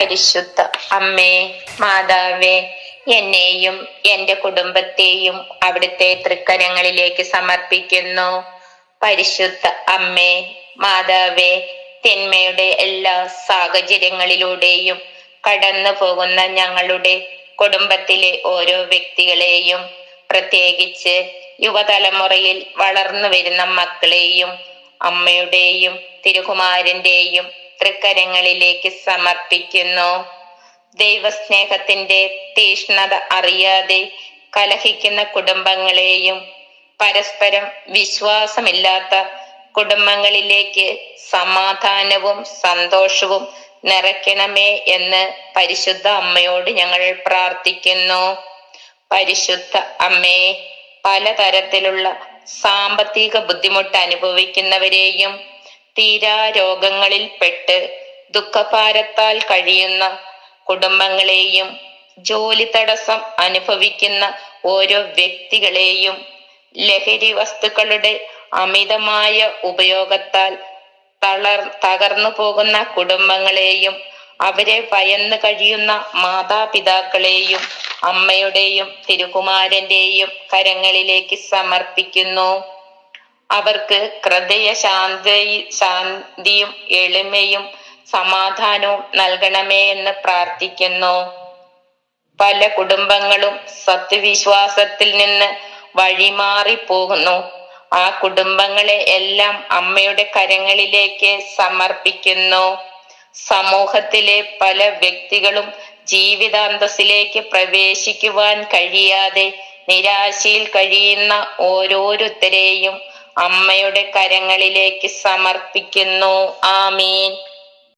പരിശുദ്ധ അമ്മേ, മാതാവേ, എന്നെയും എന്റെ കുടുംബത്തെയും അവിടുത്തെ തൃക്കരങ്ങളിലേക്ക് സമർപ്പിക്കുന്നു. പരിശുദ്ധ അമ്മേ, മാതാവേ, തിന്മയുടെ എല്ലാ സാഹചര്യങ്ങളിലൂടെയും കടന്നു പോകുന്ന ഞങ്ങളുടെ കുടുംബത്തിലെ ഓരോ വ്യക്തികളെയും, പ്രത്യേകിച്ച് യുവതലമുറയിൽ വളർന്നു വരുന്ന മക്കളെയും അമ്മയുടെയും തിരുകുമാരന്റെയും തൃക്കരങ്ങളിലേക്ക് സമർപ്പിക്കുന്നു. ദൈവസ്നേഹത്തിന്റെ തീഷ്ണത അറിയാതെ കലഹിക്കുന്ന കുടുംബങ്ങളെയും പരസ്പരം വിശ്വാസമില്ലാത്ത കുടുംബങ്ങളിലേക്ക് സമാധാനവും സന്തോഷവും നിറയ്ക്കണമേ എന്ന് പരിശുദ്ധ അമ്മയോട് ഞങ്ങൾ പ്രാർത്ഥിക്കുന്നു. പരിശുദ്ധ അമ്മേ, പലതരത്തിലുള്ള സാമ്പത്തിക ബുദ്ധിമുട്ട് അനുഭവിക്കുന്നവരെയും തീരാ രോഗങ്ങളിൽ പെട്ട് ദുഃഖഭാരത്താൽ കഴിയുന്ന കുടുംബങ്ങളെയും ജോലി തടസ്സം അനുഭവിക്കുന്ന ഓരോ വ്യക്തികളെയും ലഹരി വസ്തുക്കളുടെ അമിതമായ ഉപയോഗത്താൽ തകർന്നു പോകുന്ന കുടുംബങ്ങളെയും അവരെ ഭയന്ന് കഴിയുന്ന മാതാപിതാക്കളെയും അമ്മയുടെയും തിരുകുമാരന്റെയും കരങ്ങളിലേക്ക് സമർപ്പിക്കുന്നു. അവർക്ക് ഹൃദയ ശാന്തിയും എളിമയും സമാധാനവും നൽകണമേ എന്ന് പ്രാർത്ഥിക്കുന്നു. പല കുടുംബങ്ങളും സത്യവിശ്വാസത്തിൽ നിന്ന് വഴിമാറി പോകുന്നു. ആ കുടുംബങ്ങളെ എല്ലാം അമ്മയുടെ കരങ്ങളിലേക്ക് സമർപ്പിക്കുന്നു. സമൂഹത്തിലെ പല വ്യക്തികളും ജീവിതാന്തസ്സിലേക്ക് പ്രവേശിക്കുവാൻ കഴിയാതെ നിരാശയിൽ കഴിയുന്ന ഓരോരുത്തരെയും അമ്മയുടെ കരങ്ങളിലേക്ക് സമർപ്പിക്കുന്നു. ആമീൻ.